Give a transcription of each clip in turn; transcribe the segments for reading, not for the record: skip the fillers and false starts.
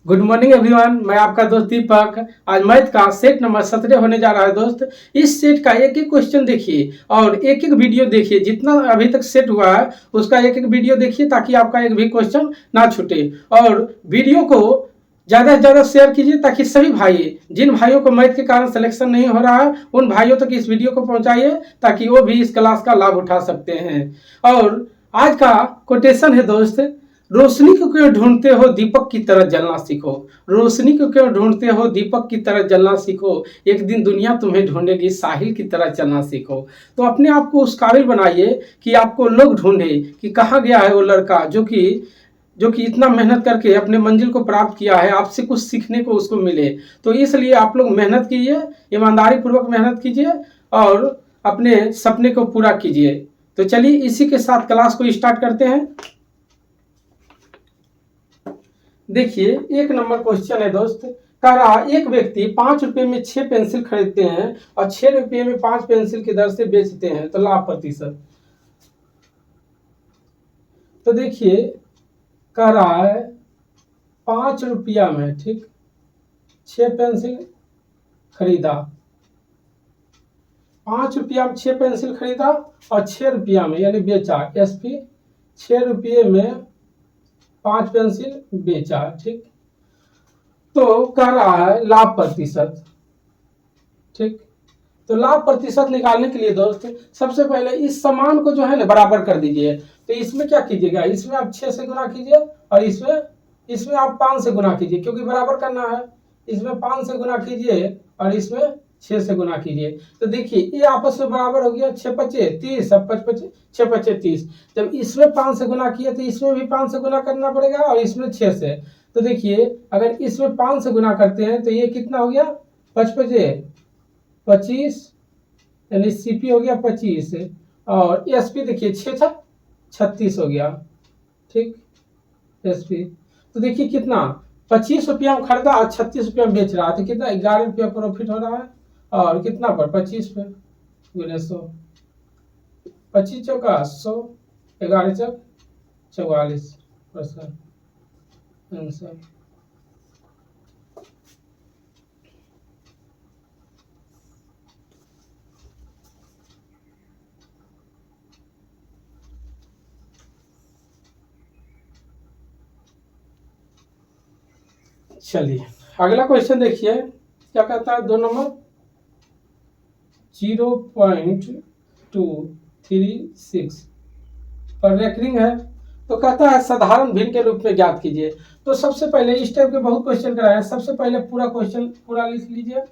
Good morning everyone, मैं आपका दोस्त दीपक। आज मैथ का सेट नंबर 17 होने जा रहा है दोस्त। इस सेट का एक एक क्वेश्चन देखिए और एक एक वीडियो देखिए। जितना अभी तक सेट हुआ है उसका एक एक वीडियो देखिए ताकि आपका एक भी क्वेश्चन ना छूटे। और वीडियो को ज़्यादा से ज़्यादा शेयर कीजिए ताकि सभी भाई, जिन भाइयों को मैथ के कारण सिलेक्शन नहीं हो रहा है, उन भाइयों तक इस वीडियो को पहुंचाइए ताकि वो भी इस क्लास का लाभ उठा सकते हैं। और आज का कोटेशन है दोस्त, रोशनी को क्यों ढूंढते हो दीपक की तरह जलना सीखो। रोशनी को क्यों ढूंढते हो दीपक की तरह जलना सीखो, एक दिन दुनिया तुम्हें ढूंढेगी साहिल की तरह चलना सीखो। तो अपने आप को उस काबिल बनाइए कि आपको लोग ढूंढे कि कहाँ गया है वो लड़का जो कि इतना मेहनत करके अपने मंजिल को प्राप्त किया है, आपसे कुछ सीखने को उसको मिले। तो इसलिए आप लोग मेहनत कीजिए, ईमानदारी पूर्वक मेहनत कीजिए और अपने सपने को पूरा कीजिए। तो चलिए इसी के साथ क्लास को स्टार्ट करते हैं। देखिए, एक नंबर क्वेश्चन है दोस्त। कह रहा एक व्यक्ति 5 रुपए में 6 पेंसिल खरीदते हैं और 6 रुपये में 5 पेंसिल की दर से बेचते हैं, तो लाभ प्रतिशत। तो देखिए, कह रहा है 5 रुपया में, ठीक, 6 पेंसिल खरीदा, 5 रुपया में 6 पेंसिल खरीदा और 6 रुपया में यानी बेचा, एसपी 6 रुपये में 5 पेंसिल बेचा, ठीक। तो कह रहा है लाभ प्रतिशत, ठीक। तो लाभ प्रतिशत निकालने के लिए दोस्त सबसे पहले इस समान को जो है ना बराबर कर दीजिए। तो इसमें क्या कीजिएगा, इसमें आप 6 से गुना कीजिए और इसमें आप 5 से गुना कीजिए, क्योंकि बराबर करना है। इसमें 5 से गुना कीजिए और इसमें 6 से गुना कीजिए। तो देखिए ये आपस में बराबर हो गया, 6 पचे 30, अब 5 पचे 6 पचे 30। जब इसमें 5 से गुना किए तो इसमें भी 5 से गुना करना पड़ेगा और इसमें 6 से। तो देखिए अगर इसमें 5 से गुना करते हैं तो ये कितना हो गया, 5 पचे 25 यानी सीपी हो गया 25 और एसपी देखिए 6 36 हो गया, ठीक, एसपी। तो देखिए कितना 25 रुपया में खरीदा और 36 रुपया में बेच रहा है, तो कितना 11 रुपया प्रॉफिट हो रहा है। और कितना पर 25 पे गुने 100, 25 चौका 100, 11 चौक 44% आंसर। चलिए अगला क्वेश्चन देखिए, क्या कहता है 2 नंबर 0.236 पर रेकरिंग है। तो कहता है साधारण भिन्न के रूप में ज्ञात कीजिए। तो सबसे पहले इस टाइप के बहुत क्वेश्चन कराए हैं। सबसे पहले पूरा क्वेश्चन पूरा लिख लीजिए,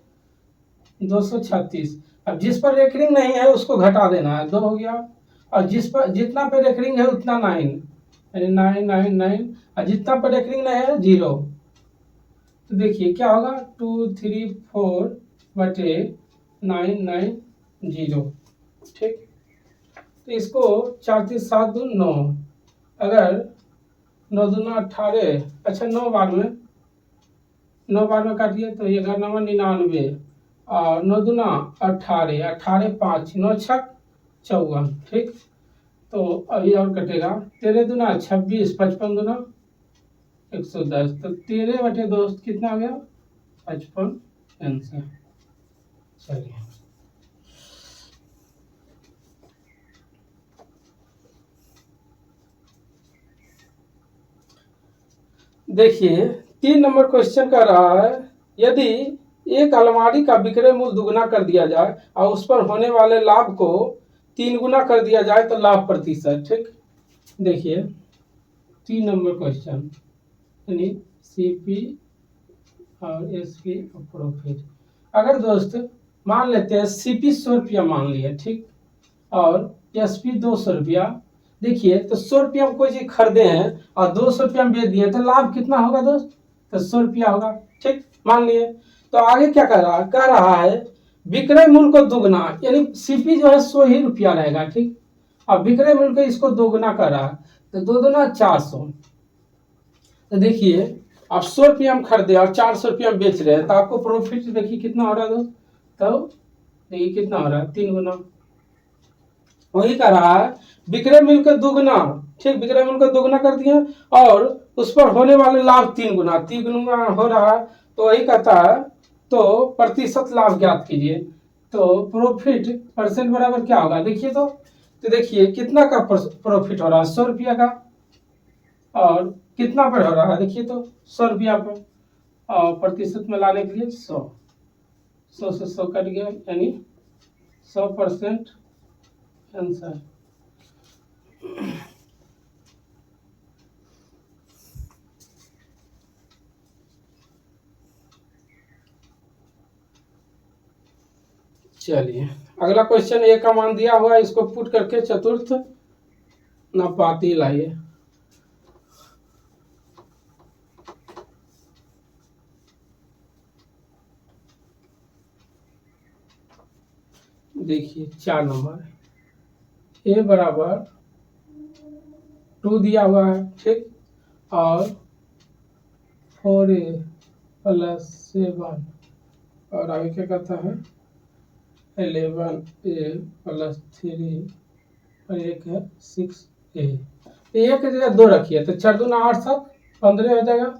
236। अब जिस पर रेकरिंग नहीं है उसको घटा देना है, 2 हो गया। और जितना पे रेकरिंग है उतना 9 यानी 999, और जितना पर रेकरिंग नहीं है 0। तो देखिए क्या होगा, 234 बटे 990, ठीक। तो इसको 4 3 7 2 9, अगर 9 दूना 18, अच्छा 9 बार में काटिए तो 11 9 99 और 9 दूना 18, 18 5 9 6 54, ठीक। तो अभी और कटेगा 13 दूना 26, 55 दूना 110। तो 13 बटे दोस्त कितना आ गया, 55 आंसर। चलिए देखिए 3 नंबर क्वेश्चन कर रहा है, यदि एक अलमारी का विक्रय मूल्य दुगुना कर दिया जाए और उस पर होने वाले लाभ को 3 गुना कर दिया जाए तो लाभ प्रतिशत, ठीक। देखिए 3 नंबर क्वेश्चन यानी सीपी और एसपी और प्रॉफिट। अगर दोस्त मान लेते हैं सीपी 100 रुपया मान लिया, ठीक, और एसपी 200 रुपया। देखिए तो 100 रुपया में कोई चीज खरीदे हैं और 200 रुपया में बेच दिए तो लाभ कितना होगा दोस्त, तो 100 रुपया होगा, ठीक, मान लिए। तो आगे क्या कह रहा है विक्रय मूल्य को दुगना, यानी सीपी जो है 100 ही रुपया रहेगा, ठीक, और विक्रय मूल्य को इसको दोगुना कर रहा है, तो 2 दूना 400। तो देखिए आप 100 रुपया में खरीदे और 400 रुपया में बेच रहे हैं तो आपको प्रॉफिट देखिए कितना हो रहा है दोस्त, तो देखिए कितना हो रहा है, 3 गुना। वही कह रहा है विक्रय मूल्य का दुगना, ठीक, विक्रय मूल्य का 2 गुना कर दिए, और उस पर होने वाले लाभ 3 गुना, 3 गुना हो रहा है, तो वही कहता है तो प्रतिशत लाभ ज्ञात कीजिए। तो प्रॉफिट परसेंट बराबर क्या होगा, देखिए तो देखिए कितना का प्रॉफिट हो रहा है, 100 रुपया का, और कितना पर हो रहा है, देखिए तो 100 रुपया पर, और प्रतिशत में लाने के लिए 100 से 100 कट गया, यानी 100% आंसर। चलिए अगला क्वेश्चन, ए का मान दिया हुआ है, इसको पुट करके चतुर्थ नापाती लाइए। देखिए 4 नंबर, ए बराबर 2 दिया हुआ है, ठीक, और 4a प्लस 7, और आगे क्या कहता है 11a प्लस 3, और एक है 6a। एक की जगह 2 रखिए, तो 4 दूना 8 7 15 हो जाएगा,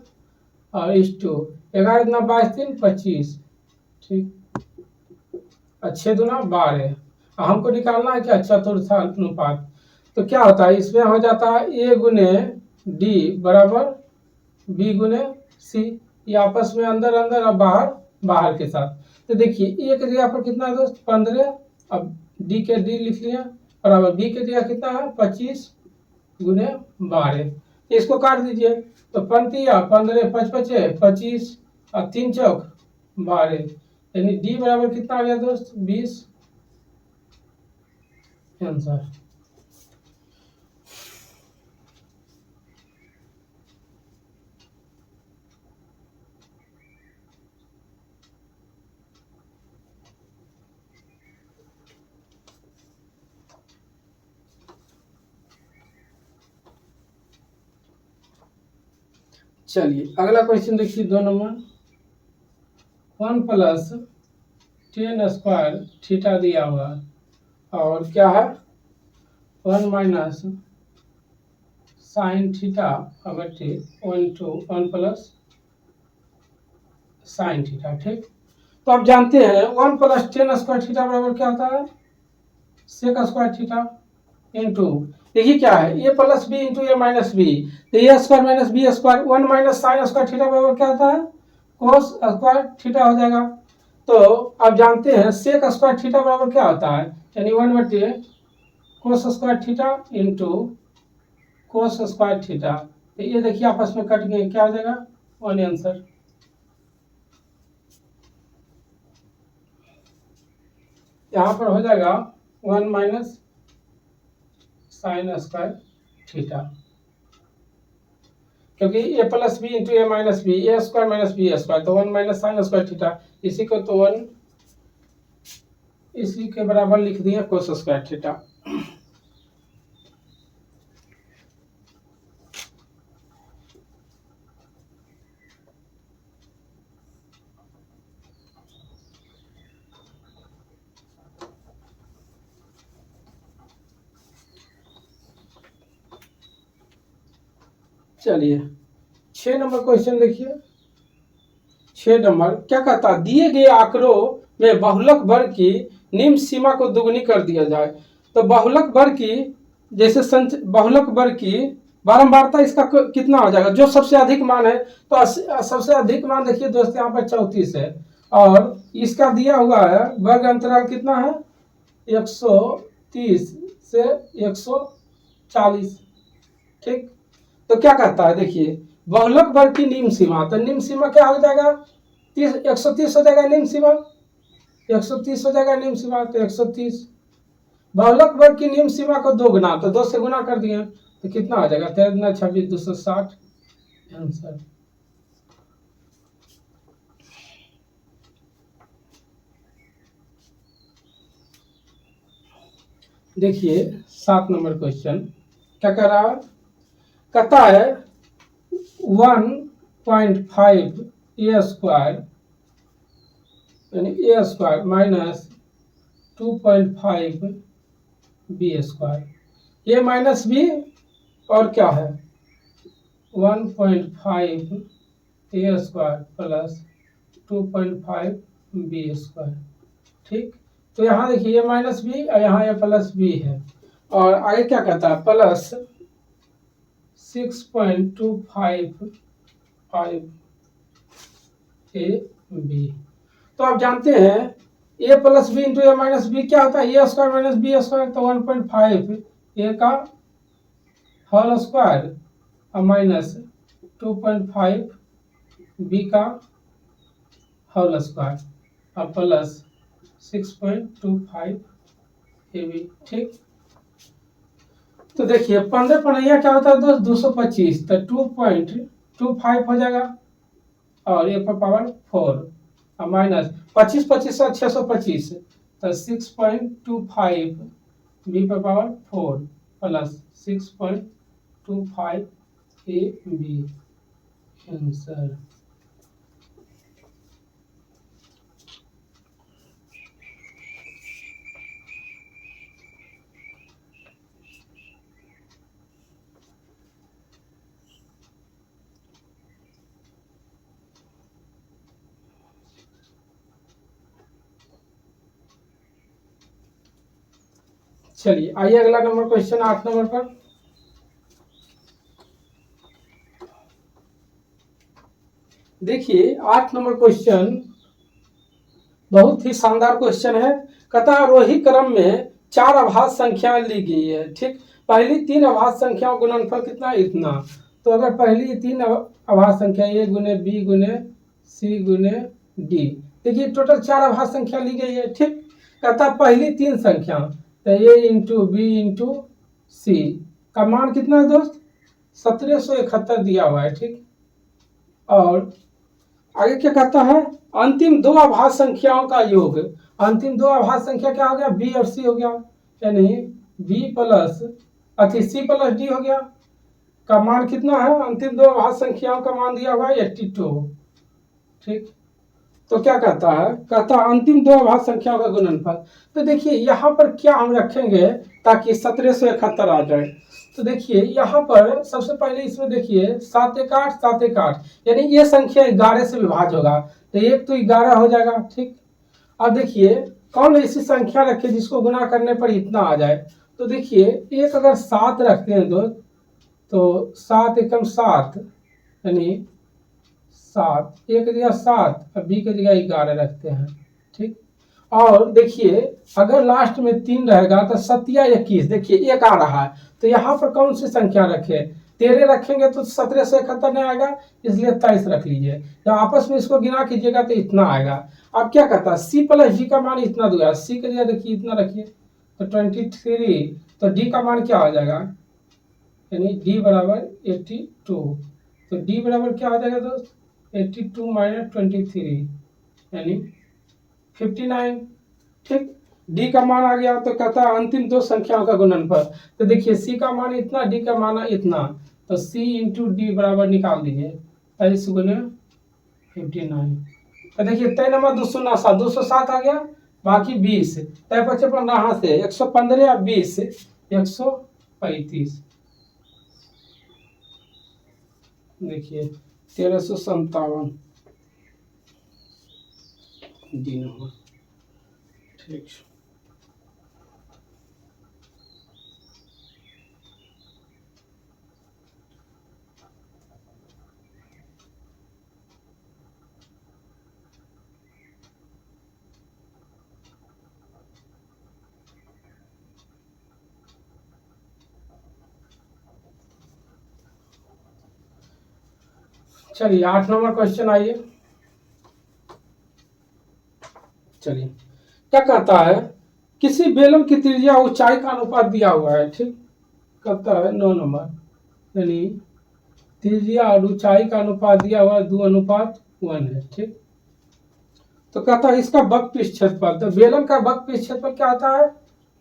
और इस 2 11 दूना 22 3 25, ठीक, 6 दूना 12। हमको निकालना है क्या चतुर्थानुपात, तो क्या होता है इसमें हो जाता है ए गुने डी बराबर बी गुने सी, ये आपस में अंदर अंदर और बाहर बाहर के साथ। तो देखिए ए की जगह पर कितना है दोस्त 15, अब डी के डी लिख लिया, बराबर बी की जगह कितना है 25 गुने 12, इसको काट दीजिए, तो 15 15 5 5 25 और 3 चौक 12, यानी डी बराबर कितना आ गया दोस्त 20 आंसर। चलिए अगला क्वेश्चन देखिए 2 नंबर, 1 प्लस 10 स्क्वायर थीटा दिया हुआ, और क्या है 1 माइनस साइन थीटा बटे 1 प्लस साइन थीटा, ठीक। तो आप जानते हैं 1 प्लस 10 स्क्वायर थीटा बराबर क्या होता है सेक स्क्वायर थीटा इंटू, देखिए क्या है A plus B into A minus B, तो A square minus B square, 1 minus sine square theta बराबर क्या होता है कोस स्क्वायर थीटा हो जाएगा। तो आप जानते हैं सेक स्क्वायर थीटा बराबर क्या होता है, यानी 1 बटे cos square theta into cos square theta, तो ये देखिए आपस में कट गए, क्या हो जाएगा 1 आंसर। यहाँ पर हो जाएगा 1 माइनस साइन स्क्वायर थीटा, क्योंकि ए plus B into A minus B, A square minus B square, तो 1 माइनस साइन स्क्वायर थीटा, इसी को तो 1 इसी के बराबर लिख दिया कोस स्क्वायर थीटा। चलिए 6 नंबर क्वेश्चन देखिए, 6 नंबर क्या कहता है दिए गए आंकड़ों में बहुलक वर्ग की निम्न सीमा को दुगुनी कर दिया जाए। तो बहुलक वर्ग की जैसे बहुलक वर्ग की बारंबारता इसका कितना हो जाएगा, जो सबसे अधिक मान है, तो सबसे अधिक मान देखिए दोस्त यहाँ पर 34 है, और इसका दिया हुआ है वर्ग अंतराल कितना है 130 से 140, ठीक। तो क्या कहता है देखिए बहुलक वर्ग की निम्न सीमा, तो निम्न सीमा क्या हो जाएगा 130 हो जाएगा निम्न सीमा, 130 हो जाएगा निम्न सीमा, तो 130 बहुलक वर्ग की निम्न सीमा को 2 गुना, तो 2 से गुना कर दिए, तो कितना हो जाएगा 13 गुना 26 260 आंसर। देखिए 7 नंबर क्वेश्चन क्या कह रहा है, कहता है 1.5 ए स्क्वायर यानी ए स्क्वायर माइनस 2.5 बी स्क्वायर, ए माइनस बी और क्या है 1.5 ए स्क्वायर प्लस 2.5 बी स्क्वायर। ठीक, तो यहाँ देखिए ये माइनस बी और यहाँ ये प्लस बी है, और आगे क्या कहता है प्लस 6.255 ए बी। तो आप जानते हैं ए plus B into A minus B क्या होता है, ए स्क्वायर माइनस बी स्क्वायर, तो 1.5 ए का होल स्क्वायर और माइनस 2.5 बी का होल स्क्वायर और प्लस 6.25 ए बी। ठीक, तो देखिए 15 पंद्रह क्या होता है दोस्त 225, तो 2.25 हो जाएगा और ए पर पावर 4 और माइनस 25 25 से 625, तो 6.25 बी पर power 4 plus 6.25 A B answer. चलिए आइए अगला नंबर क्वेश्चन 8 नंबर पर। देखिए 8 नंबर क्वेश्चन बहुत ही शानदार क्वेश्चन है। कहता आरोही क्रम में 4 अभाज्य संख्याएं ली गई है। ठीक, पहली 3 अभाज्य संख्याओं का गुणनफल कितना इतना, तो अगर पहली 3 अभाज्य संख्या ए गुने बी गुने सी गुने डी, देखिए टोटल 4 अभाज्य संख्या ली गई है। ठीक, कहता पहली 3 संख्या तो ए इंटू बी इंटू सी का मान कितना है दोस्त 1771 दिया हुआ है। ठीक, और आगे क्या कहता है अंतिम 2 अभाज्य संख्याओं का योग, अंतिम 2 अभाज्य संख्या क्या हो गया बी और सी हो गया, यानी B plus C plus D हो गया, का मान कितना है अंतिम 2 अभाज्य संख्याओं का मान दिया हुआ है 82। ठीक, तो क्या कहता है कहता अंतिम 2 अभाज्य संख्याओं का गुणनफल। तो देखिए यहाँ पर क्या हम रखेंगे ताकि 1771 आ जाए, तो देखिए यहाँ पर सबसे पहले इसमें देखिए 7 एक 8 7 एक 8, यानी ये संख्या 11 से विभाज्य होगा, तो एक तो 11 हो जाएगा। ठीक, अब देखिए कौन ऐसी संख्या रखे जिसको गुना करने पर इतना आ जाए, तो देखिए एक अगर 7 रखते हैं दोस्त तो 7 एकम 7 यानी 7, ए की जगह 7 और बी की जगह 11 रखते हैं। ठीक, और देखिए अगर लास्ट में 3 रहेगा तो 7 या 21, देखिए 1 आ रहा है, तो यहाँ पर कौन सी संख्या रखे 13 रखेंगे तो 1771 नहीं आएगा, इसलिए 23 रख लीजिए। जब आपस में इसको गिना कीजिएगा तो इतना आएगा। अब क्या कहता है सी प्लस डी का मान इतना दूंगा, सी के जगह देखिए इतना रखिए तो 23, तो डी का मान क्या आ जाएगा यानी डी बराबर 82, तो डी बराबर क्या आ जाएगा दोस्त 82 माइनस 23 यानी 59। ठीक, डी का मान आ गया, तो कहता है अंतिम 2 संख्याओं का गुणनफल, तो देखिए सी का मान इतना डी का मान इतना, तो सी इंटू डी बराबर निकाल दीजिए 23 गुने 59, तो देखिए 3 नंबर 207 आ गया, बाकी 20 तय 55 यहाँ से 115 या 20 135, देखिए 1357 डी नंबर। ठीक, चलिए 8 नंबर क्वेश्चन आइए। चलिए क्या कहता है किसी बेलन की त्रिज्या ऊंचाई का अनुपात दिया हुआ है। ठीक, कहता है 9 नंबर यानी त्रिज्या और ऊंचाई का अनुपात दिया हुआ है 2:1 है। ठीक, तो कहता है इसका वक्रपृष्ठ क्षेत्रफल, तो बेलन का वक्रपृष्ठ क्षेत्रफल क्या होता है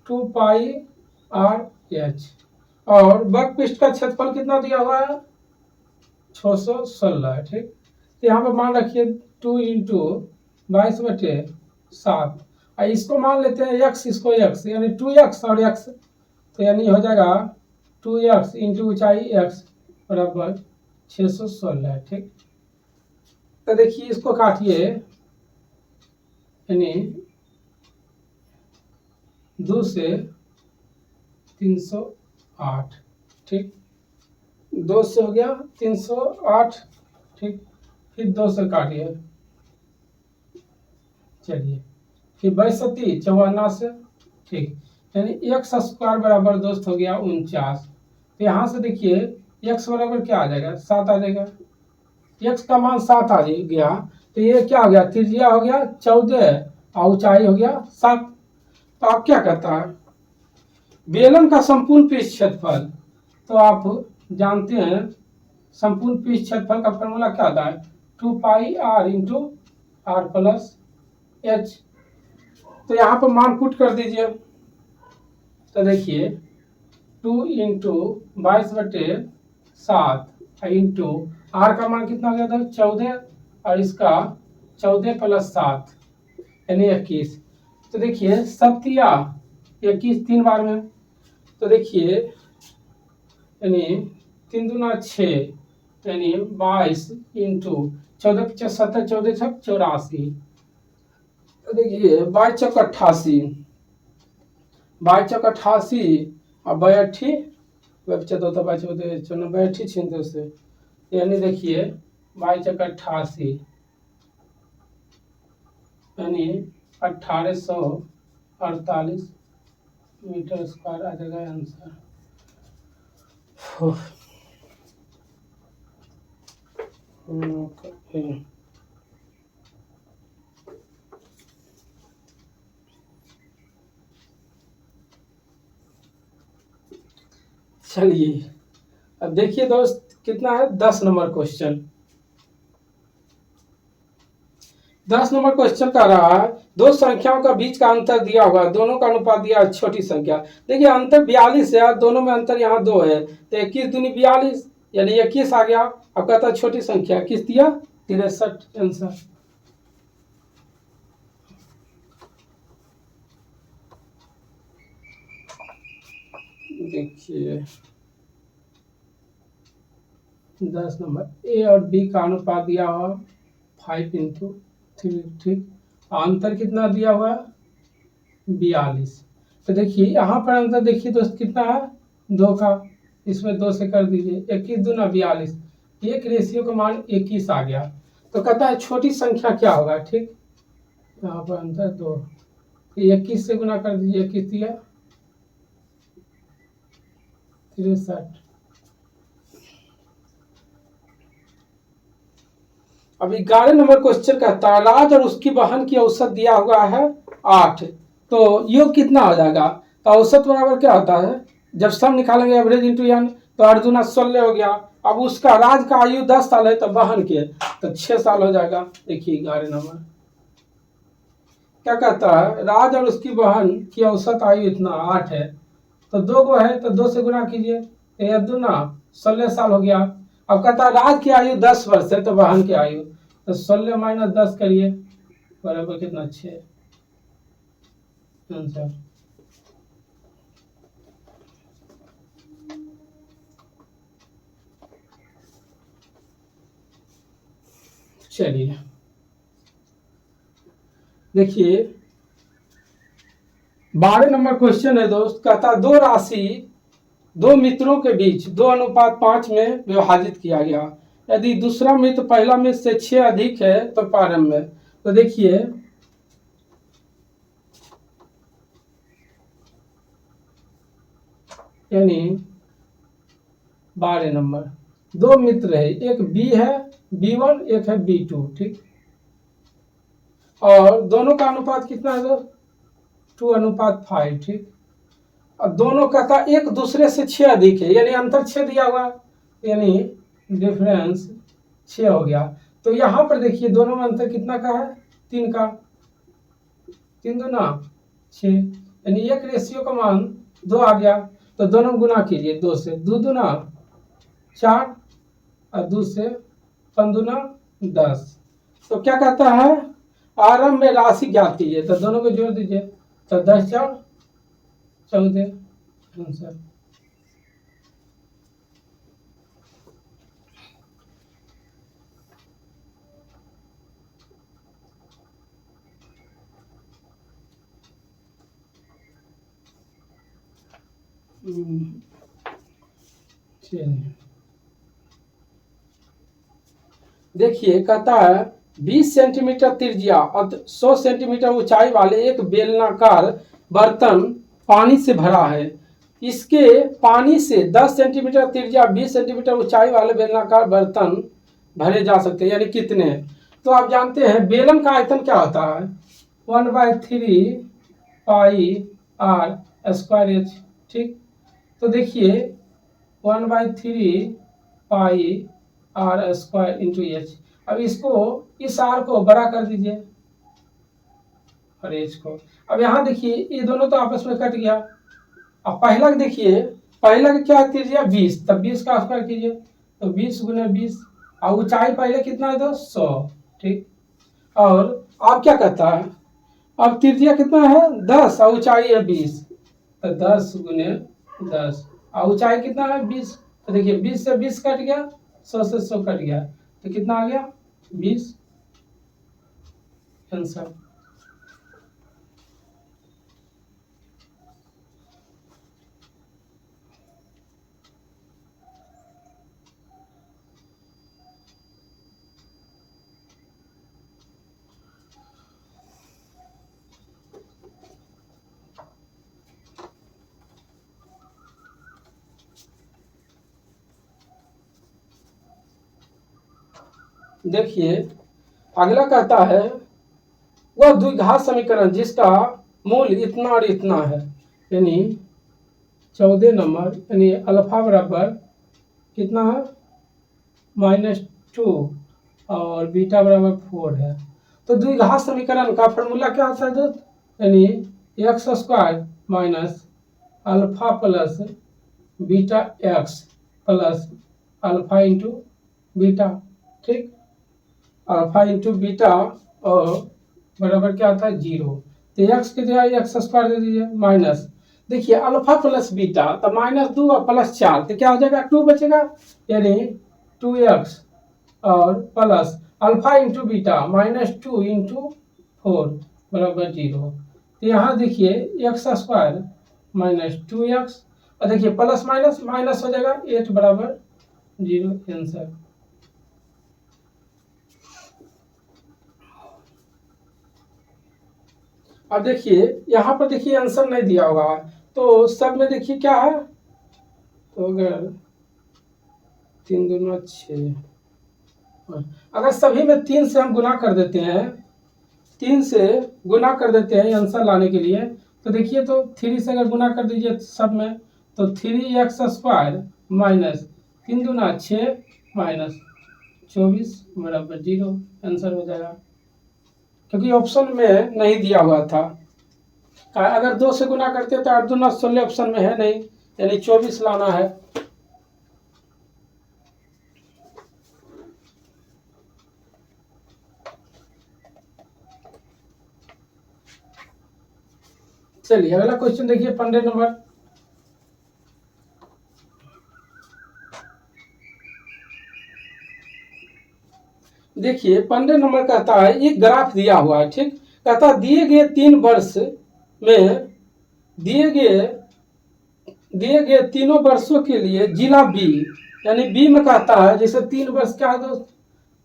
2 पाई आर एच, और वक्रपृष्ठ का क्षेत्रफल कितना दिया हुआ है 616। ठीक, तो यहाँ पर मान रखिए 2 इंटू 22/7, इसको मान लेते हैं x, इसको x यानी 2x और x, तो यानी हो जाएगा 2x इंटू ऊंचाई x बराबर 616। ठीक, तो देखिए इसको काटिए, यानी 2 से 308। ठीक, 2 से हो गया 308। ठीक, फिर 2 से काटिए, चलिए फिर 62 से। ठीक, यानी एक्स स्क्वायर बराबर दोस्त हो गया 49। तो यहाँ से देखिए एक्स बराबर क्या आ जाएगा, 7 आ जाएगा। एक्स का मान 7 आ गया, तो ये क्या हो गया, त्रिज्या हो गया 14 और ऊंचाई हो गया 7। तो आप क्या कहता है बेलन का संपूर्ण पृष्ठ क्षेत्रफल, तो आप जानते हैं संपूर्ण पृष्ठ क्षेत्रफल का फॉर्मूला क्या आता है, 2 pi r into R plus H. तो यहाँ पर मान पुट कर दीजिए, तो देखिए 2 इंटू 22/7 इंटू आर का मान कितना हो गया था 14, और इसका 14 + 7 यानी 21। तो देखिए 7 या 21 3 बार में, तो देखिए यानी 3 दूना 6 यानी 22 इंटू 14 × 7 14 × 84। तो देखिए 22 × 88, 22 × 88 और 82 82 छिंदे से, यानी देखिए 22 × 88 यानी 1848 मीटर स्क्वायर आ जाएगा आंसर। चलिए अब देखिए दोस्त कितना है, 10 नंबर क्वेश्चन। 10 नंबर क्वेश्चन का रहा है दो संख्याओं का बीच का अंतर दिया हुआ है, दोनों का अनुपात दिया है छोटी संख्या। देखिए अंतर 42 है, दोनों में अंतर यहाँ 2 है, तो 21 दूनी 42 यानी 21 आ गया। अब कहता है छोटी संख्या किस दिया, 63 आंसर। देखिए 10 नंबर ए और बी का अनुपात दिया हुआ 5:3। ठीक, अंतर कितना दिया हुआ 42। तो देखिए यहाँ पर अंतर देखिए दोस्त कितना है 2 का, इसमें 2 से कर दीजिए, 21 दूना 42, एक रेशियो का मान 21 आ गया। तो कहता है छोटी संख्या क्या होगा। ठीक, यहाँ पर अंतर 2, 21 से गुना कर दीजिए, 21 दिया 63। अब 11 नंबर क्वेश्चन कहता है राज और उसकी बहन की औसत दिया हुआ है 8, तो योग कितना हो जाएगा। तो औसत बराबर क्या होता है, जब सब निकालेंगे एवरेज इंटू एन, तो 8 दूना 16 हो गया। अब उसका राज का आयु 10 साल है, तो बहन के तो 6 साल हो जाएगा। देखिए 11 नंबर क्या कहता है राज और उसकी बहन की औसत आयु इतना 8 है, तो 2 गो है, तो 2 से गुना कीजिए, 1 दूना 16 साल हो गया। अब कहता है राज की आयु 10 वर्ष है, तो बहन की आयु, तो 16 - 10 करिए बराबर कितना 6 आंसर। चलिए देखिए 12 नंबर क्वेश्चन है दोस्त, कहता दो राशि दो मित्रों के बीच 2:5 में विभाजित किया गया। यदि दूसरा मित्र पहला मित्र से 6 अधिक है तो प्रारंभ में। तो देखिए यानी 12 नंबर दो मित्र है, एक बी है B1, एक है B2। ठीक, और दोनों का अनुपात कितना है दोस्त 2:5। ठीक, और दोनों का एक दूसरे से 6 अधिक है, यानी अंतर 6 दिया हुआ, यानी डिफरेंस 6 हो गया। तो यहाँ पर देखिए दोनों में अंतर कितना का है 3 का, 3 दूना 6 यानी एक रेशियो का मान 2 आ गया। तो दोनों गुना कीजिए, 2 से 2 दूना 4 और 2 से 5 दूना 10। तो क्या कहता है आरंभ में राशि ज्ञात कीजिए, तो दोनों को जोड़ दीजिए, तो 10 × 4 = 14 आंसर। चलिए देखिए, कहता है 20 सेंटीमीटर त्रिज्या और 100 सेंटीमीटर ऊंचाई वाले एक बेलनाकार बर्तन पानी से भरा है। इसके पानी से 10 सेंटीमीटर त्रिज्या 20 सेंटीमीटर ऊंचाई वाले बेलनाकार बर्तन भरे जा सकते हैं, यानी कितने। तो आप जानते हैं बेलन का आयतन क्या होता है, 1/3 पाई आर स्क्वायर एच। ठीक, तो देखिए 1/3 पाई आर स्क्वायर इंटू एच। अब इसको, इस आर को बड़ा कर दीजिए और एच को। अब यहाँ देखिए ये दोनों तो आपस में कट गया। अब पहला देखिए, पहला का क्या त्रिज्या 20, तब 20 का स्क्वायर कीजिए तो 20 गुने 20, और ऊंचाई पहले कितना है तो 100। ठीक, और अब क्या कहता है, अब त्रिज्या कितना है 10 और ऊंचाई है 20, तो 10 गुने 10 और ऊंचाई कितना है 20। तो देखिए 20 से 20 कट गया, 100 से 100 कट गया, तो कितना आ गया 20 आंसर। देखिए अगला कहता है वह द्विघात समीकरण जिसका मूल इतना और इतना है, यानी 14 नंबर, यानी अल्फा बराबर कितना है -2 और बीटा बराबर 4 है। तो द्विघात समीकरण का फॉर्मूला क्या होता है दोस्त, यानी x square minus alpha plus beta x plus alpha into beta. ठीक, अल्फा इंटू बीटा और बराबर क्या होता है 0। तो एक्स की जगह एक्स स्क्वायर दे दीजिए माइनस, देखिए अल्फा प्लस बीटा तो -2 और +4, तो क्या हो जाएगा 2 बचेगा, यानी 2x और plus alpha into beta -2 into 4 बराबर 0। तो यहाँ देखिए एक्स स्क्वायर -2x और देखिए प्लस माइनस माइनस हो जाएगा 8 बराबर 0 आंसर। अब देखिए यहाँ पर देखिए आंसर नहीं दिया होगा, तो सब में देखिए क्या है, तो अगर 3 दूना 6, अगर सभी में 3 से हम गुना कर देते हैं, 3 से गुना कर देते हैं आंसर लाने के लिए, तो देखिए तो 3 से अगर गुना कर दीजिए सब में, तो 3x स्क्वायर माइनस 3 दूना 6 माइनस 24 बराबर 0 आंसर हो जाएगा, क्योंकि ऑप्शन में नहीं दिया हुआ था। अगर 2 से गुना करते तो 8 दूना 16 ऑप्शन में है नहीं, यानी 24 लाना है। चलिए अगला क्वेश्चन देखिए 15 नंबर। देखिए 15 नंबर कहता है एक ग्राफ दिया हुआ है। ठीक, कहता दिए गए 3 वर्ष में दिए गए तीनों वर्षों के लिए जिला बी, यानी बी में कहता है जैसे 3 वर्ष क्या है दोस्त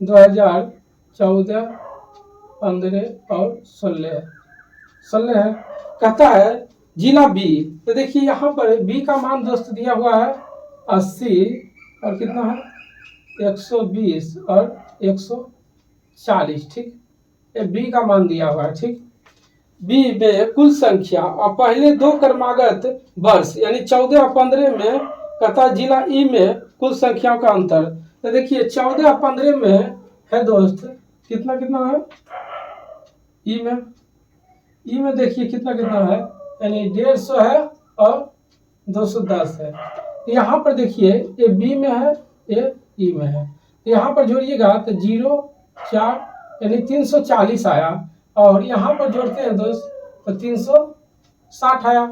2014, 15 और 16 है। कहता है जिला बी, तो देखिए यहाँ पर बी का मान दोस्त दिया हुआ है 80 और कितना है 120 और 140। ठीक, ये बी का मान दिया हुआ है। ठीक, बी में कुल संख्या और पहले 2 क्रमागत वर्ष यानी 14 और 15 में कहता जिला ई में कुल संख्याओं का अंतर। तो देखिए 14 और 15 में है दोस्त कितना कितना है, ई में देखिए कितना कितना है, यानी 150 है और 210 है। यहाँ पर देखिए ये बी में है, ये ई में है, यहाँ पर जोड़िएगा तो 0 4 यानी 340 आया, और यहाँ पर जोड़ते हैं दोस्त तो 360 आया,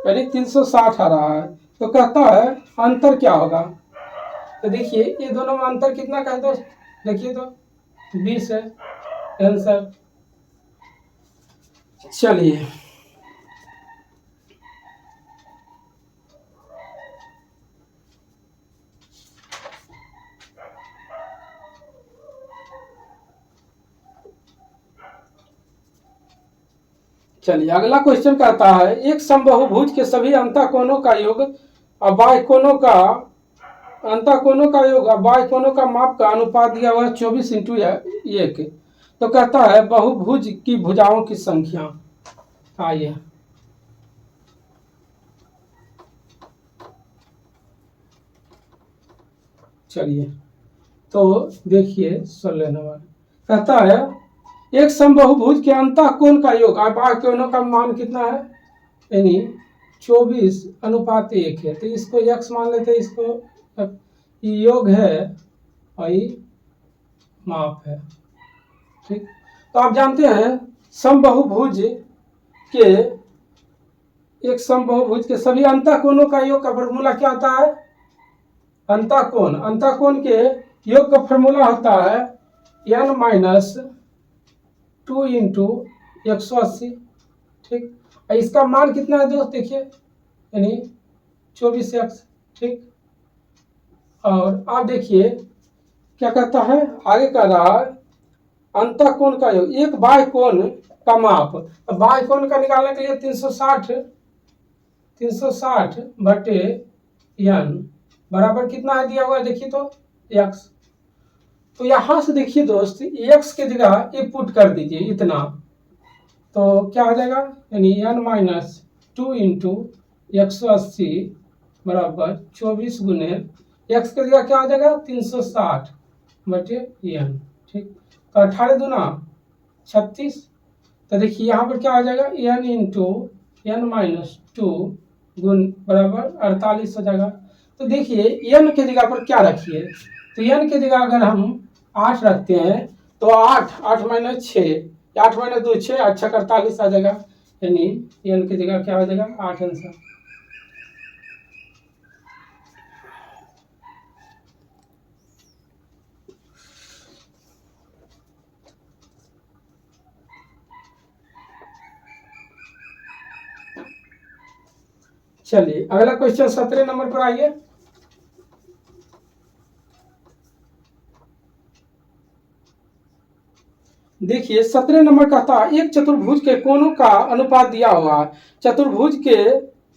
यानी 360 आ रहा है। तो कहता है अंतर क्या होगा, तो देखिए ये दोनों में अंतर कितना का है दोस्त, देखिए तो 20 है आंसर। चलिए चलिए अगला क्वेश्चन कहता है एक समबाहुभुज के सभी अंतःकोणों का योग और बाह्य कोणों का अंतःकोणों का योग और बाह्य कोणों का माप का अनुपात दिया हुआ 24/1। तो कहता है बहुभुज की भुजाओं की संख्या। आइए चलिए तो देखिए 16 नंबर कहता है एक समबाहुभुज के अंतःकोण का योग और बाह्य कोणों का मान कितना है, यानी 24/1 है। तो इसको x मान लेते हैं, इसको योग है और ये माप है। ठीक, तो आप जानते हैं समबाहुभुज के एक समबाहुभुज के सभी अंतःकोणों का योग का फॉर्मूला क्या होता है, अंतःकोण के योग का फॉर्मूला होता है n-2 इंटू 180। ठीक, इसका मान कितना है दोस्त, देखिए यानी 24x। ठीक, और आप देखिए क्या कहता है, आगे कह रहा है अंतःकोण का योग एक बाह्य कोण का माप। बाह्य कोण का निकालने के लिए 360 बटे n बराबर कितना है दिया हुआ है, देखिए तो x। तो यहां से देखिए दोस्त x की जगह ये पुट कर दीजिए इतना, तो क्या हो जाएगा, यानी n-2 इंटू 180 बराबर 24 गुने x की जगह क्या हो जाएगा 360 बटे n। ठीक, तो 18 दूना 36। तो देखिए यहाँ पर क्या हो जाएगा n इंटू n-2 गुण बराबर 48 हो जाएगा। तो देखिए n के जगह पर क्या रखिए, तो n के जगह अगर हम 8 रखते हैं तो 8 माइनस 6, 8 माइनस 2 6, 8 छक 48 आ जाएगा, यानी n की जगह क्या हो जाएगा 8 आंसर। चलिए अगला क्वेश्चन 17 नंबर पर आइए। देखिए 17 नंबर कहता है एक चतुर्भुज के कोणों का अनुपात दिया हुआ है, चतुर्भुज के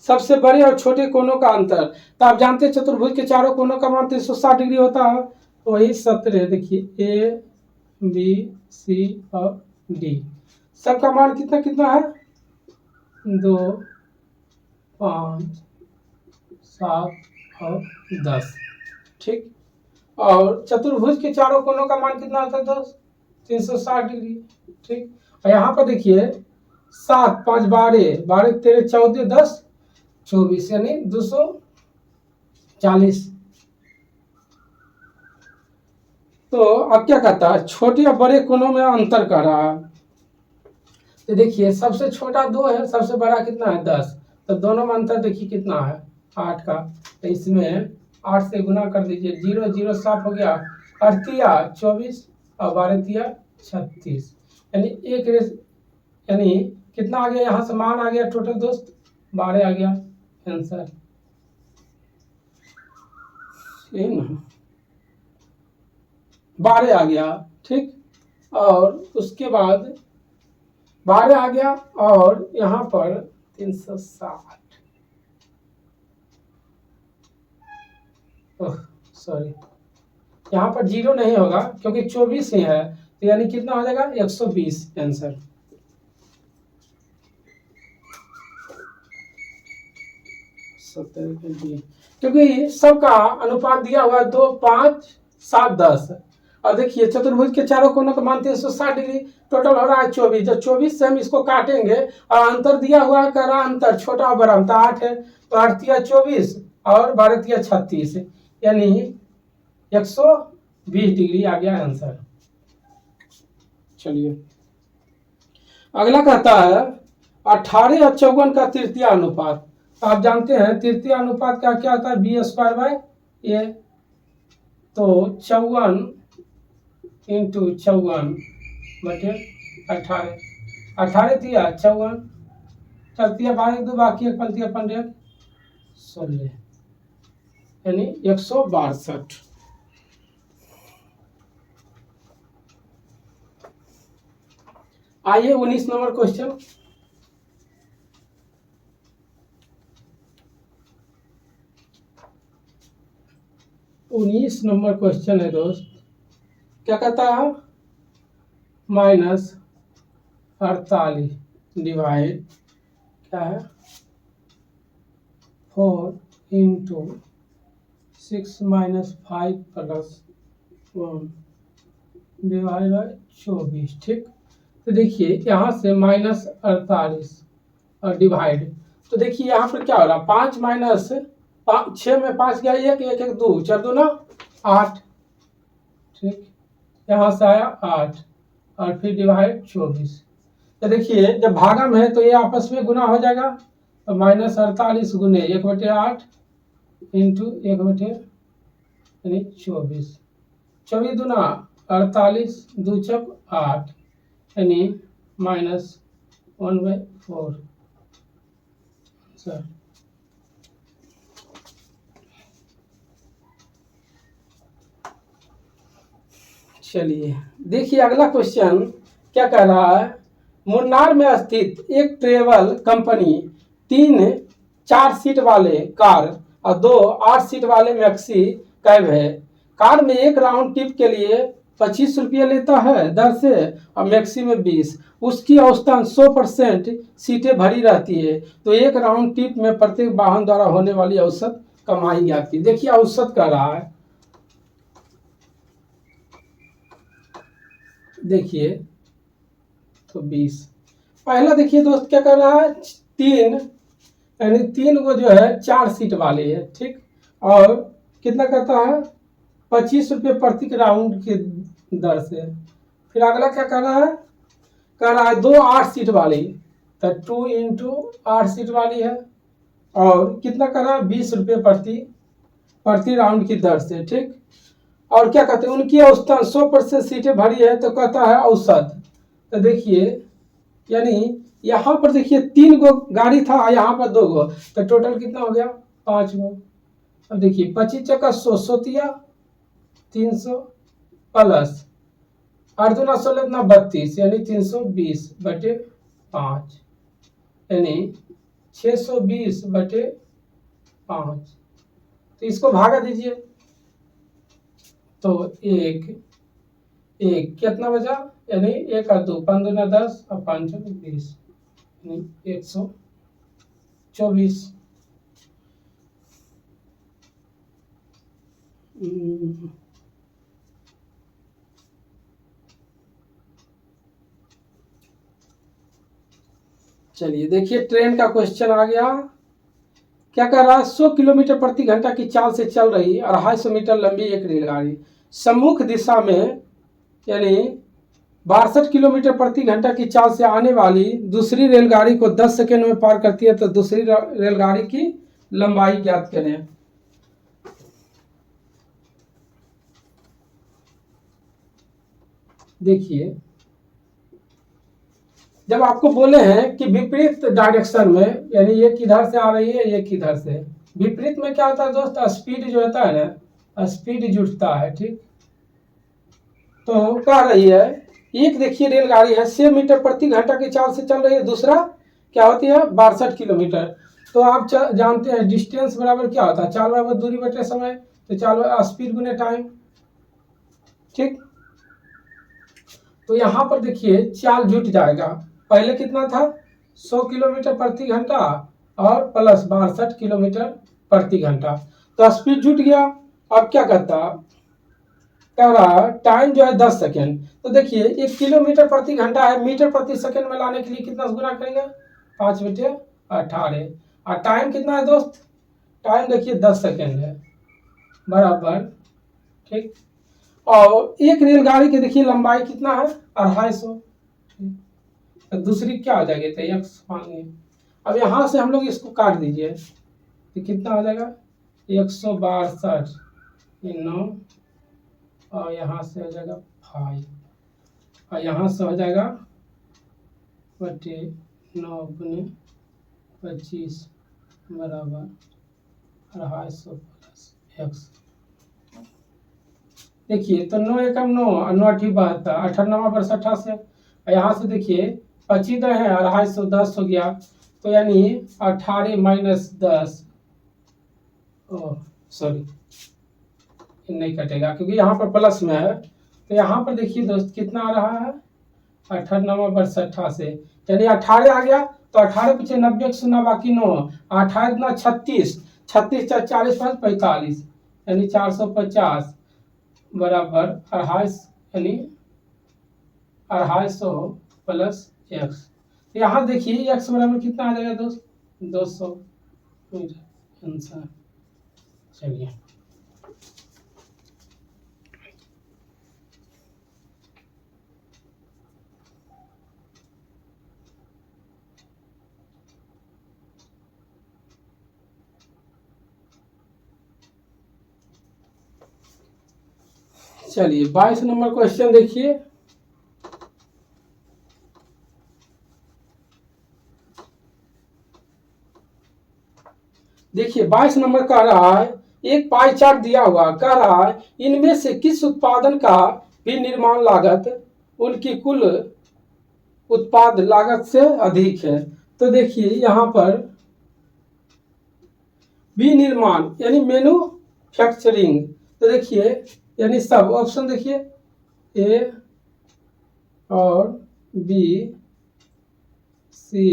सबसे बड़े और छोटे कोणों का अंतर। तो आप जानते हैं चतुर्भुज के चारों कोणों का मान 360 डिग्री होता है, तो वही 17 देखिए ए बी सी और डी सबका मान कितना कितना है 2 5 7 और 10। ठीक, और चतुर्भुज के चारों कोणों का मान कितना होता है दोस्त 360 डिग्री। ठीक, और यहाँ पर देखिए 7 5 12 12 13 14 10 24 यानी 240। तो अब क्या कहता है छोटे और बड़े कोणों में अंतर कर रहा है। तो देखिए सबसे छोटा 2 है, सबसे बड़ा कितना है 10, तो दोनों में अंतर देखिए कितना है 8 का। तो इसमें 8 से गुना कर दीजिए, 0 0 साफ हो गया, 8 24 और 12 36, यानी एक रेस, यानी कितना आ गया यहाँ से मान आ गया टोटल दोस्त 12 आ गया आंसर। 12 आ गया। ठीक, और उसके बाद 12 आ गया और यहाँ पर 360, सॉरी यहाँ पर 0 नहीं होगा क्योंकि 24 ही है, तो यानी कितना हो जाएगा 120 आंसर। क्योंकि सबका अनुपात दिया हुआ है 2 5 7 10। और देखिए चतुर्भुज के चारों कोनों का मान 360 डिग्री, टोटल हो रहा है 24। जब 24 से हम इसको काटेंगे और अंतर दिया हुआ है, कह रहा अंतर छोटा और बड़ा अंतर 8 है, तो 8 तिया 24 और 12 तिया 36, यानी 120 डिग्री आ गया आंसर। चलिए अगला कहता है 18 और 54 का तृतीय अनुपात। आप जानते हैं तृतीय अनुपात का क्या होता है b² a, तो 54 इंटू 54 बटे 18, 18 तिया 54, 4 तिया 12 2 बाकी 1 पंतिया 15 16, यानी 162। आइए 19 नंबर क्वेश्चन। 19 नंबर क्वेश्चन है दोस्त। क्या कहता है? -48 डिवाइड क्या है 4 इंटू 6 - 5 + 1 डिवाइड बाई 24। ठीक, तो देखिए यहाँ से -48 और डिवाइड, तो देखिए यहाँ पर क्या हो रहा है 5 माइनस 6 में 5 गया 1 1 1 2 4 2 ना 8। ठीक, यहाँ से आया 8 और फिर डिवाइड 24। तो देखिए जब भागम है तो ये आपस में गुना हो जाएगा, तो -48 गुने 1/8 इंटू 1/, यानी 24। 24 दूना 48, 2 चौक 8, यानी -1/4। सर चलिए देखिए अगला क्वेश्चन क्या कह रहा है। मुन्नार में स्थित एक ट्रेवल कंपनी 3 4 सीट वाले कार और 2 8 सीट वाले मैक्सी कैब है। कार में एक राउंड ट्रिप के लिए 25 रुपये लेता है दर से और मैक्सी में 20। उसकी औसतन 100% सीटें भरी रहती है, तो एक राउंड ट्रिप में प्रत्येक वाहन द्वारा होने वाली औसत कमाई जाती है। देखिए औसत कर रहा है, देखिए तो 20। पहला देखिए दोस्त क्या कर रहा है 3, यानी 3 को जो है 4 सीट वाली है। ठीक, और कितना कहता है 25 रुपये प्रति राउंड के दर से। फिर अगला क्या कर रहा है, कह रहा है 2 8 सीट वाली, तो 2 इंटू 8 सीट वाली है और कितना कर रहा है 20 रुपये प्रति राउंड की दर से। ठीक, और क्या कहते हैं उनकी औसतन 100% सीटें भरी है, तो कहता है औसत। तो देखिए यानी यहाँ पर देखिए 3 गो गाड़ी था, यहाँ पर 2 गो, तो टोटल कितना हो गया 5 गो। अब देखिए 25 चक्का 100 दिया 300 प्लस 8 दूना 16 32, यानी 320/5, यानी 620/5। तो इसको भागा दीजिए, तो एक कितना बचा, यानी 1 और 2 5 दूना 10 और 5 20, यानी 124। चलिए देखिए ट्रेन का क्वेश्चन आ गया। क्या कर रहा है 100 किलोमीटर प्रति घंटा की चाल से चल रही 250 मीटर लंबी एक रेलगाड़ी सम्मुख दिशा में यानी 62 किलोमीटर प्रति घंटा की चाल से आने वाली दूसरी रेलगाड़ी को 10 सेकेंड में पार करती है, तो दूसरी रेलगाड़ी की लंबाई ज्ञात करें। देखिए जब आपको बोले हैं कि विपरीत डायरेक्शन में, यानी ये किधर से आ रही है ये किधर से, विपरीत में क्या होता है दोस्त स्पीड जो होता है ना, स्पीड जुटता है। ठीक, तो कह रही है एक देखिए रेलगाड़ी है 6 मीटर प्रति घंटा की चाल से चल रही है, दूसरा क्या होती है 62 किलोमीटर। तो आप जानते हैं डिस्टेंस बराबर क्या होता है, चाल बराबर दूरी बटे समय, तो चाल स्पीड गुने टाइम। ठीक, तो यहाँ पर देखिए चाल जुट जाएगा, पहले कितना था 100 किलोमीटर प्रति घंटा और प्लस 62 किलोमीटर प्रति घंटा, तो स्पीड जुट गया। अब क्या करता, कह रहा टाइम जो है 10 सेकेंड, तो देखिए 1 किलोमीटर प्रति घंटा है, मीटर प्रति सेकेंड में लाने के लिए कितना गुना करेंगे 5/18, और टाइम कितना है दोस्त, टाइम देखिए 10 सेकेंड है बराबर। ठीक, और एक रेलगाड़ी की देखिए लंबाई कितना है 250, तो दूसरी क्या हो जाएगी तो x मांगे। अब यहाँ से हम लोग इसको काट दीजिए, तो कितना हो जाएगा 162 9, और यहाँ से हो जाएगा 5, और यहाँ से हो जाएगा 9 गुने 25 बराबर 250 प्लस x। देखिए तो 9 एकम 9 और 9 अठी 72, 98 वर्ष 88, यहाँ से देखिए 25 है 250 हो गया, तो यानी 18 - 10 सॉरी नहीं कटेगा क्योंकि यहाँ पर प्लस में है। तो यहाँ पर देखिए दोस्त कितना आ रहा है, 18 वर्ष 88 यानी 18 आ गया। तो 18 पीछे 90 सुना बाकी 9, 18 इतना 36, 36 40 5 45 यानी 450 बराबर 250 यानी 250 प्लस एक्स। यहाँ देखिए एक्स बराबर कितना आ जाएगा दोस्त, 200 मीटर आंसर। चलिए चलिए 22 नंबर क्वेश्चन देखिए। देखिए 22 नंबर कह रहा है, एक पाई चार्ट दिया हुआ कह रहा है इनमें से किस उत्पादन का विनिर्माण लागत उनकी कुल उत्पाद लागत से अधिक है। तो देखिए यहाँ पर विनिर्माण यानी मैन्युफैक्चरिंग, तो देखिए यानी सब ऑप्शन देखिए ए और बी सी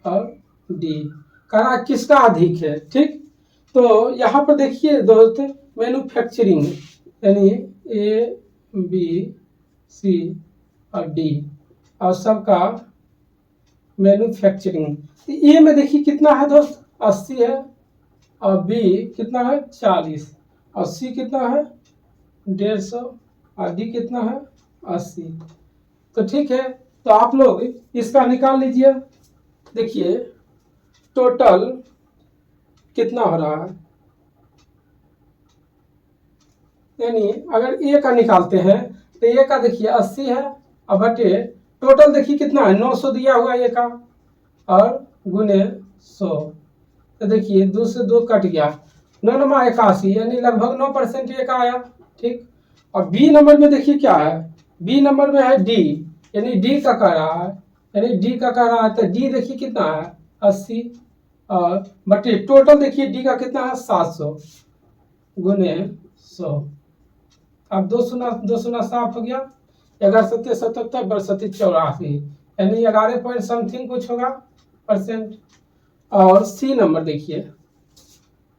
और डी कहा किसका अधिक है। ठीक, तो यहाँ पर देखिए दोस्त मैन्युफैक्चरिंग यानी ए बी सी और डी और सबका मैन्युफैक्चरिंग। ए में देखिए कितना है दोस्त 80 है और बी कितना है 40 और सी कितना है 150 और डी कितना है 80। तो ठीक है, तो आप लोग इसका निकाल लीजिए। देखिए टोटल कितना हो रहा है, यानी अगर ए का निकालते हैं तो ए का देखिए 80 है और बटे टोटल देखिए कितना है 900 दिया हुआ ए का और गुने 100। तो देखिए 2 से 2 कट गया, 9 नमा 81 यानी लगभग 9% ए का आया। ठीक, और बी नंबर में देखिए क्या है, बी नंबर में है डी यानी डी का कह रहा है, यानी डी का कह रहा है तो डी देखिए कितना है 80 और बटे टोटल देखिए डी का कितना है 700 गुने 100। अब 2 सुना साफ हो गया, 11 सत्ते 77 बरसती 84 यानी 11 पॉइंट समथिंग कुछ होगा परसेंट। और सी नंबर देखिए,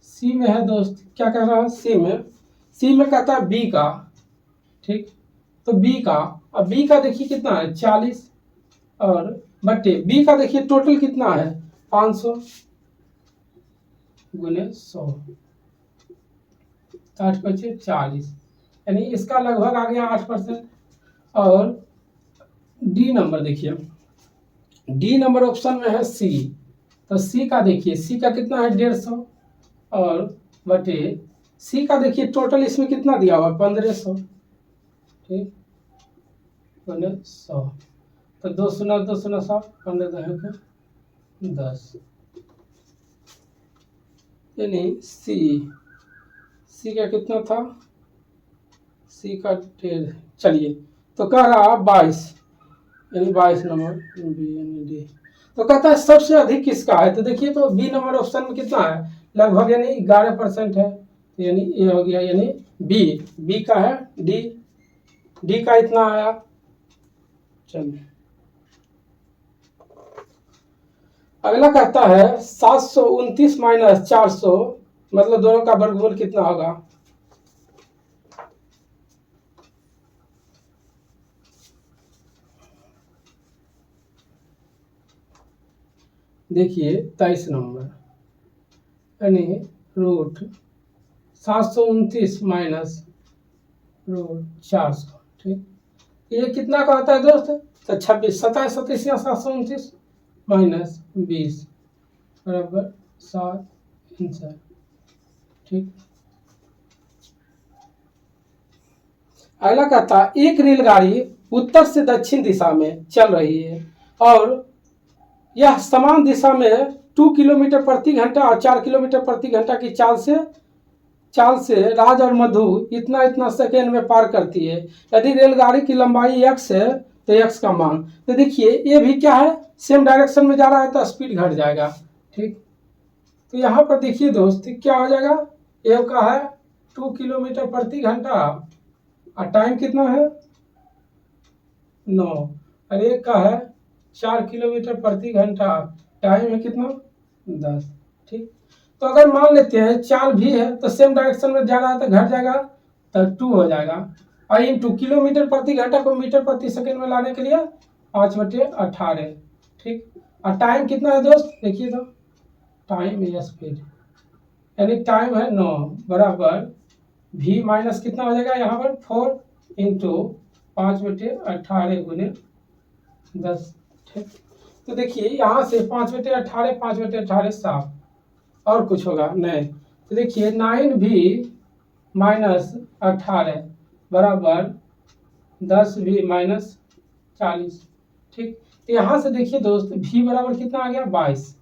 सी में है दोस्त क्या कह रहा है, सी में कहता है बी का। ठीक, तो बी का, अब बी का देखिए कितना है 40 और बटे बी का देखिए टोटल कितना है 500 गुने 100, 8 पचे 40 यानी इसका लगभग आ गया 8%। और डी नंबर देखिए, डी नंबर ऑप्शन में है सी, तो सी का देखिए सी का कितना है 150 और बटे सी का देखिए टोटल इसमें कितना दिया हुआ 1500। ठीक, 100 तो 2 सुना 7 15 10 यानी सी का कितना था, सी का 1.5। चलिए तो कह रहा 22 यानी 22 नंबर बी यानी डी। तो कहता है सबसे अधिक किसका है, तो देखिए तो बी नंबर ऑप्शन में कितना है लगभग यानी 11% है, तो यानी ए हो गया यानी बी का है डी का इतना आया। चलिए अगला कहता है 729 माइनस 400 मतलब दोनों का वर्गमूल कितना होगा। देखिए 23 नंबर यानी रूट 729 माइनस रूट 400। ठीक, ये कितना का होता है दोस्त, तो 26 27 37 या 729 माइनस 20 बराबर 7 आंसर। ठीक, अगला कहता है एक रेलगाड़ी उत्तर से दक्षिण दिशा में चल रही है और यह समान दिशा में 2 किलोमीटर प्रति घंटा और 4 किलोमीटर प्रति घंटा की चाल से राज और मधु इतना सेकेंड में पार करती है। यदि रेलगाड़ी की लंबाई x है तो x का मान, तो देखिए ये भी क्या है सेम डायरेक्शन में जा रहा है तो स्पीड घट जाएगा। ठीक, तो यहाँ पर देखिए दोस्त क्या हो जाएगा, ए का है 2 किलोमीटर प्रति घंटा और टाइम कितना है 9, और एक का है 4 किलोमीटर प्रति घंटा, टाइम है कितना 10। ठीक, तो अगर मान लेते हैं चाल भी है तो सेम डायरेक्शन में जा रहा है तो घट जाएगा तो 2 हो जाएगा, और इंटू किलोमीटर प्रति घंटा को मीटर प्रति सेकंड में लाने के लिए 5/18। ठीक, और टाइम कितना है दोस्त देखिए तो, टाइम या स्पीड यानी टाइम है 9 बराबर v माइनस कितना हो जाएगा यहाँ पर 4 इंटू 5/18 गुने 10। ठीक, तो देखिए यहाँ से 5/18 5/18 7, और कुछ होगा नहीं, तो देखिए 9v माइनस 18 बराबर 10v माइनस 40। ठीक, तो यहाँ से देखिए दोस्त v बराबर कितना आ गया 22,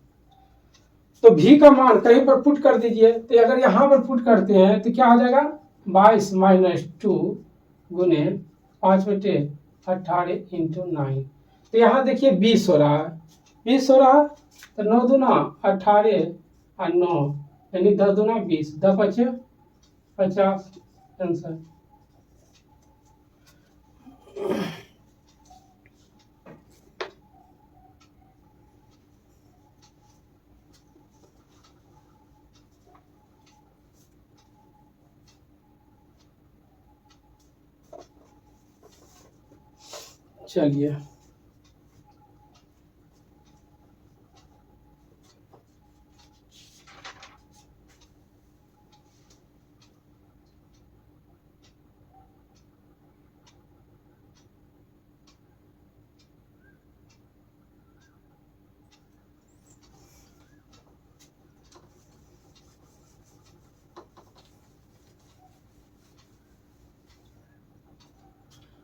तो v का मान कहीं पर पुट कर दीजिए, तो अगर यहाँ पर पुट करते हैं तो क्या आ जाएगा 22 माइनस 2 गुने 5/18 इंटू 9, तो यहाँ देखिए 20 हो रहा है, 20 हो रहा है, तो 9 दूना 18 और 9 यानी 10 दूना 20, 10 बचे 50 आंसर। चलिए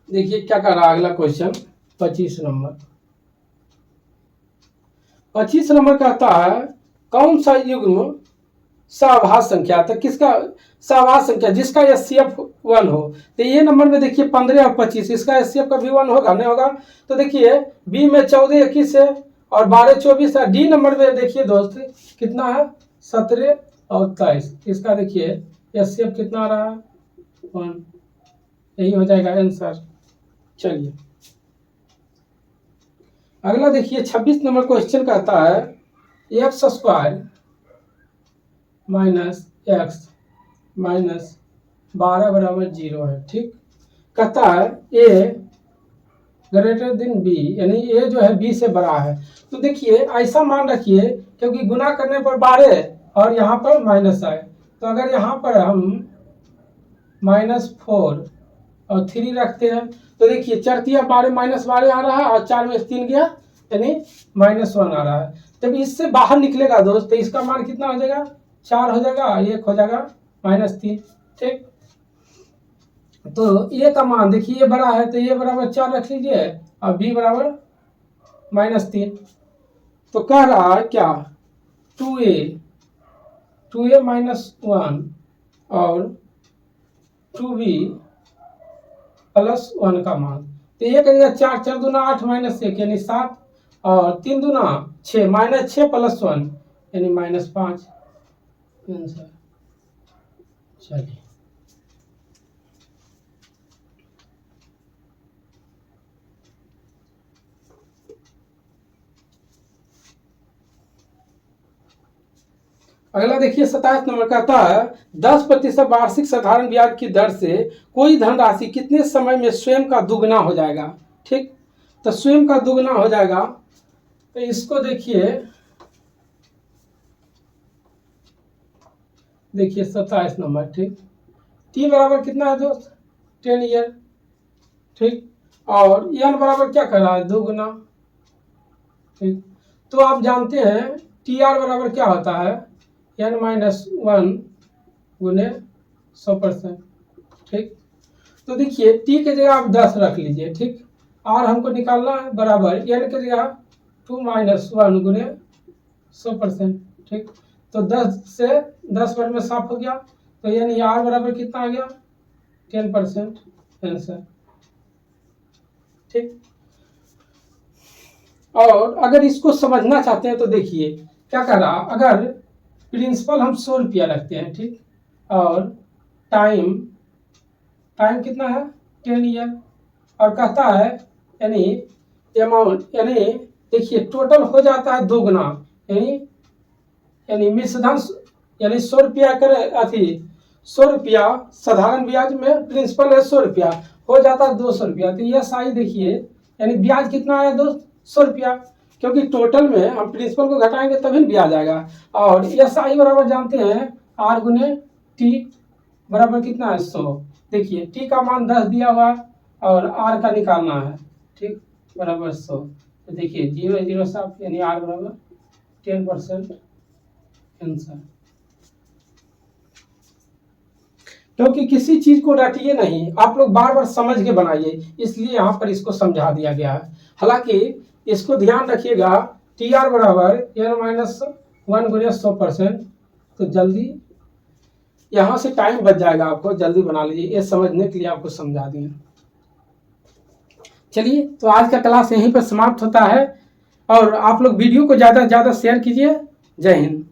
देखिए क्या कर रहा है अगला क्वेश्चन 25 नंबर। 25 नंबर कहता है कौन सा युग्म सहभाज्य संख्या, तो किसका सहभाज्य संख्या जिसका HCF 1 हो, तो ये नंबर में देखिए 15 और 25 इसका HCF का भी 1 होगा नहीं होगा, तो देखिए बी में 14 21 है और 12 24 है, डी नंबर में देखिए दोस्त कितना है 17 और 23, इसका देखिए HCF कितना आ रहा है 1, यही हो जाएगा आंसर। चलिए अगला देखिए 26 नंबर क्वेश्चन कहता है x² माइनस x माइनस 12 बराबर 0 है। ठीक, कहता है a ग्रेटर देन b, यानी a जो है b से बड़ा है, तो देखिए ऐसा मान रखिए क्योंकि गुना करने पर 12 और यहाँ पर माइनस आए, तो अगर यहाँ पर हम -4 और 3 रखते हैं तो देखिए 4 × 12 -12 आ रहा है और 4 में 3 गया यानी -1 आ रहा है, तब इससे बाहर निकलेगा दोस्त तो इसका मान कितना हो जाएगा 4 हो जाएगा, 1 हो जाएगा -3। ठीक, तो ए का मान देखिए ये बड़ा है तो ये बराबर 4 रख लीजिए और बी बराबर -3, तो कह रहा है क्या 2a -1 और 2b +1 का मान, तो ये करेगा 4 4 दूना 8 -1 यानी 7 और 3 दूना 6 -6 +1 यानी -5 आंसर। चलिए अगला देखिए 27 नंबर कहता है 10% वार्षिक साधारण ब्याज की दर से कोई धनराशि कितने समय में स्वयं का दुगना हो जाएगा। ठीक, तो स्वयं का दुगना हो जाएगा, तो इसको देखिए 27 नंबर। ठीक, टी बराबर कितना है दोस्त 10 ईयर। ठीक, और एन बराबर क्या कर रहा है दुगना। ठीक, तो आप जानते हैं टी आर बराबर क्या होता है n-1 गुने 100%। ठीक, तो देखिए टी के जगह आप 10 रख लीजिए। ठीक, आर हमको निकालना है बराबर एन के जगह 2 - 1 गुने 100%। ठीक, तो 10 से 10 बार में साफ हो गया, तो यानी आर बराबर कितना आ गया 10% आंसर। ठीक, और अगर इसको समझना चाहते हैं तो देखिए क्या कर रहा, अगर प्रिंसिपल हम 100 रुपया रखते हैं। ठीक, और टाइम कितना है 10 ईयर, और कहता है यानी अमाउंट, यानी देखिए टोटल हो जाता है 2 गुना, यानी मिश्रधन यानी 100 रुपया करे अथी 100 रुपया साधारण ब्याज में प्रिंसिपल है 100 रुपया, हो जाता है 200 रुपया। तो ये साई देखिए यानी ब्याज कितना आया 200 रुपया, क्योंकि टोटल में हम प्रिंसिपल को घटाएंगे तभी ब्याज आएगा। और एस आई बराबर जानते हैं आर गुने टी बराबर कितना है 100। देखिए टी का मान 10 दिया हुआ और आर का निकालना है, ठीक, बराबर 100। तो देखिए 0 0 साफ यानी आर बराबर 10% आंसर। क्योंकि किसी चीज को रटिए नहीं, आप लोग बार बार समझ के बनाइए, इसलिए यहाँ पर इसको समझा दिया गया है। हालांकि इसको ध्यान रखिएगा टी आर बराबर n-1 गुने 100%, तो जल्दी यहाँ से टाइम बच जाएगा, आपको जल्दी बना लीजिए, ये समझने के लिए आपको समझा दिए। चलिए तो आज का क्लास यहीं पर समाप्त होता है, और आप लोग वीडियो को ज़्यादा से ज़्यादा शेयर कीजिए। जय हिंद।